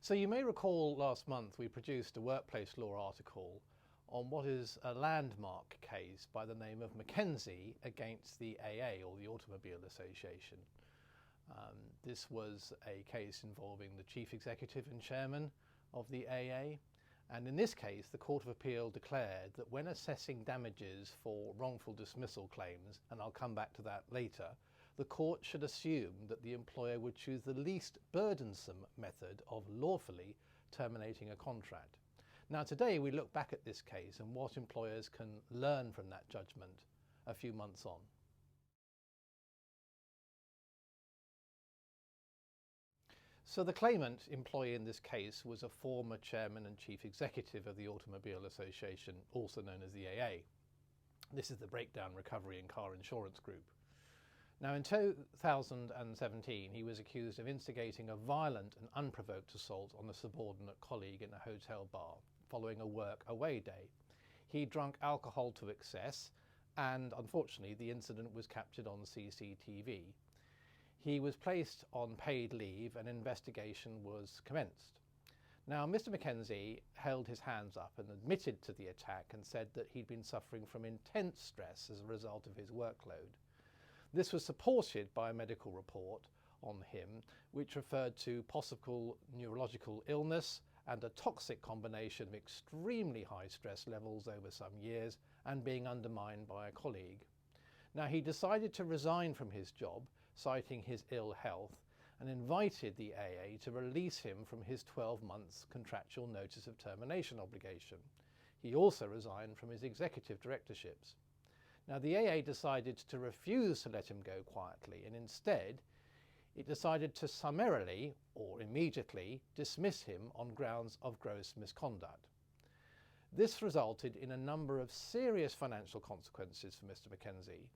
So you may recall last month we produced a workplace law article on what is a landmark case by the name of Mackenzie against the AA, or the Automobile Association. This was a case involving the chief executive and chairman of the AA, and in this case the Court of Appeal declared that when assessing damages for wrongful dismissal claims, and I'll come back to that later, the court should assume that the employer would choose the least burdensome method of lawfully terminating a contract. Now today we look back at this case and what employers can learn from that judgment a few months on. So the claimant employee in this case was a former chairman and chief executive of the Automobile Association, also known as the AA. This is the Breakdown Recovery and Car Insurance Group. Now in 2017 he was accused of instigating a violent and unprovoked assault on a subordinate colleague in a hotel bar following a work away day. He drank alcohol to excess and unfortunately the incident was captured on CCTV. He was placed on paid leave and investigation was commenced. Now Mr Mackenzie held his hands up and admitted to the attack and said that he'd been suffering from intense stress as a result of his workload. This was supported by a medical report on him which referred to possible neurological illness and a toxic combination of extremely high stress levels over some years and being undermined by a colleague. Now he decided to resign from his job, citing his ill health, and invited the AA to release him from his 12 months contractual notice of termination obligation. He also resigned from his executive directorships. Now the AA decided to refuse to let him go quietly, and instead it decided to summarily or immediately dismiss him on grounds of gross misconduct. This resulted in a number of serious financial consequences for Mr Mackenzie,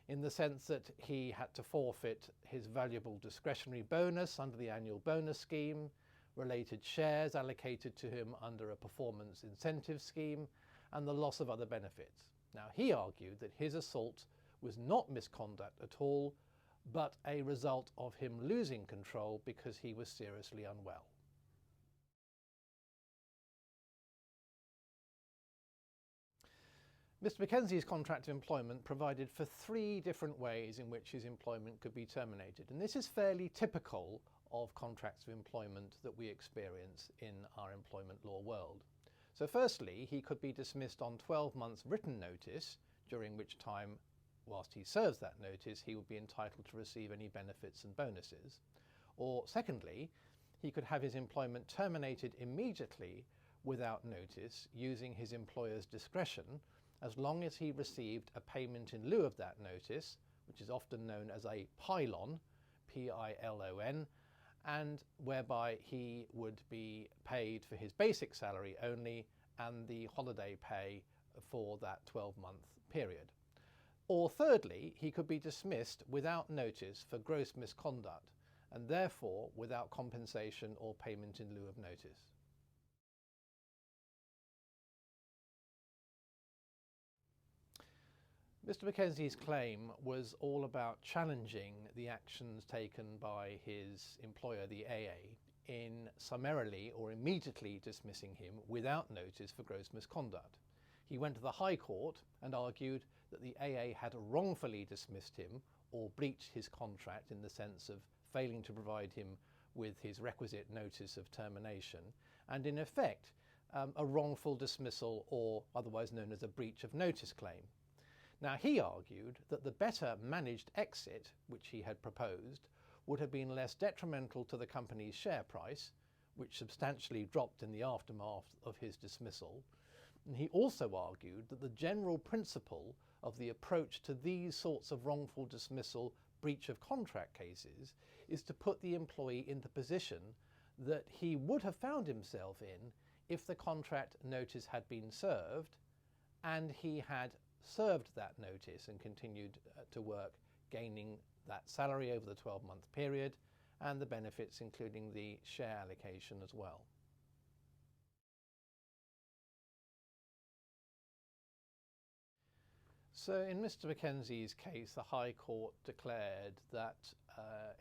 in the sense that he had to forfeit his valuable discretionary bonus under the annual bonus scheme, related shares allocated to him under a performance incentive scheme, and the loss of other benefits. Now he argued that his assault was not misconduct at all, but a result of him losing control because he was seriously unwell. Mr Mackenzie's contract of employment provided for 3 different ways in which his employment could be terminated, and this is fairly typical of contracts of employment that we experience in our employment law world. So firstly, he could be dismissed on 12 months written notice, during which time, whilst he serves that notice, he would be entitled to receive any benefits and bonuses. Or secondly, he could have his employment terminated immediately without notice using his employer's discretion, as long as he received a payment in lieu of that notice, which is often known as a pylon, P-I-L-O-N, and whereby he would be paid for his basic salary only and the holiday pay for that 12-month period. Or thirdly, he could be dismissed without notice for gross misconduct and therefore without compensation or payment in lieu of notice. Mr Mackenzie's claim was all about challenging the actions taken by his employer, the AA, in summarily or immediately dismissing him without notice for gross misconduct. He went to the High Court and argued that the AA had wrongfully dismissed him or breached his contract in the sense of failing to provide him with his requisite notice of termination, and in effect a wrongful dismissal, or otherwise known as a breach of notice claim. Now he argued that the better managed exit, which he had proposed, would have been less detrimental to the company's share price, which substantially dropped in the aftermath of his dismissal. And he also argued that the general principle of the approach to these sorts of wrongful dismissal, breach of contract cases is to put the employee in the position that he would have found himself in if the contract notice had been served and he had served that notice and continued to work, gaining that salary over the 12-month period and the benefits, including the share allocation as well. So in Mr Mackenzie's case, the High Court declared that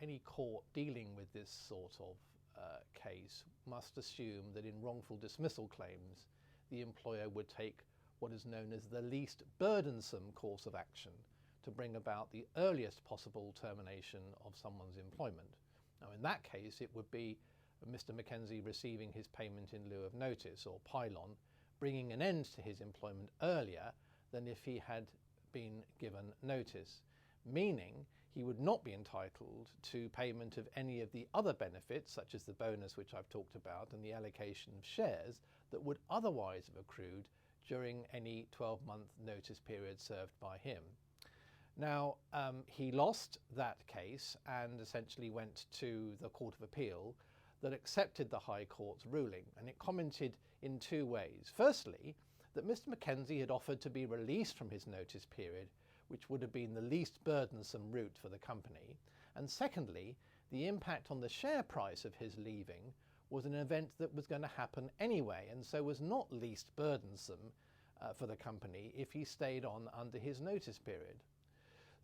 any court dealing with this sort of case must assume that in wrongful dismissal claims, the employer would take what is known as the least burdensome course of action to bring about the earliest possible termination of someone's employment. Now, in that case, it would be Mr Mackenzie receiving his payment in lieu of notice, or pylon, bringing an end to his employment earlier than if he had been given notice, meaning he would not be entitled to payment of any of the other benefits, such as the bonus which I've talked about and the allocation of shares that would otherwise have accrued during any 12-month notice period served by him. Now, he lost that case and essentially went to the Court of Appeal that accepted the High Court's ruling, and it commented in two ways. Firstly, that Mr Mackenzie had offered to be released from his notice period, which would have been the least burdensome route for the company. And secondly, the impact on the share price of his leaving was an event that was going to happen anyway, and so was not least burdensome for the company if he stayed on under his notice period.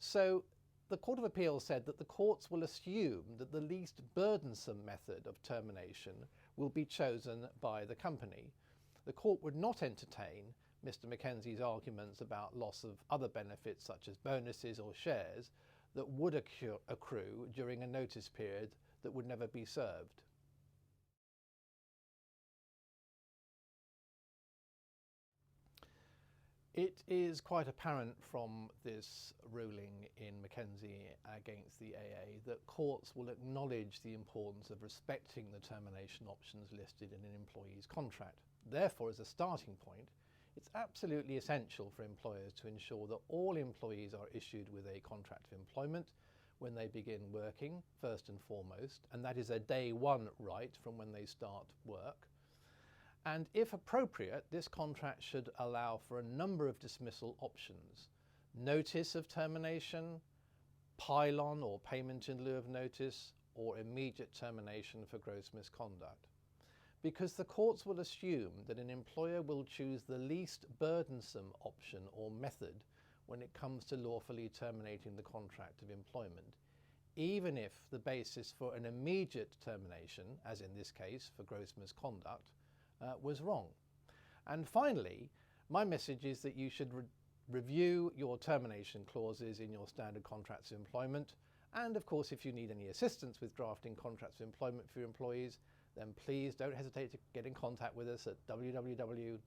So the Court of Appeal said that the courts will assume that the least burdensome method of termination will be chosen by the company. The court would not entertain Mr Mackenzie's arguments about loss of other benefits such as bonuses or shares that would accrue during a notice period that would never be served. It is quite apparent from this ruling in Mackenzie against the AA that courts will acknowledge the importance of respecting the termination options listed in an employee's contract. Therefore, as a starting point, it's absolutely essential for employers to ensure that all employees are issued with a contract of employment when they begin working, first and foremost, and that is a day one right from when they start work. And if appropriate, this contract should allow for a number of dismissal options: notice of termination, pylon or payment in lieu of notice, or immediate termination for gross misconduct. Because the courts will assume that an employer will choose the least burdensome option or method when it comes to lawfully terminating the contract of employment, even if the basis for an immediate termination, as in this case for gross misconduct, was wrong. And finally, my message is that you should review your termination clauses in your standard contracts of employment, and of course if you need any assistance with drafting contracts of employment for your employees, then please don't hesitate to get in contact with us at www.ts-p.co.uk.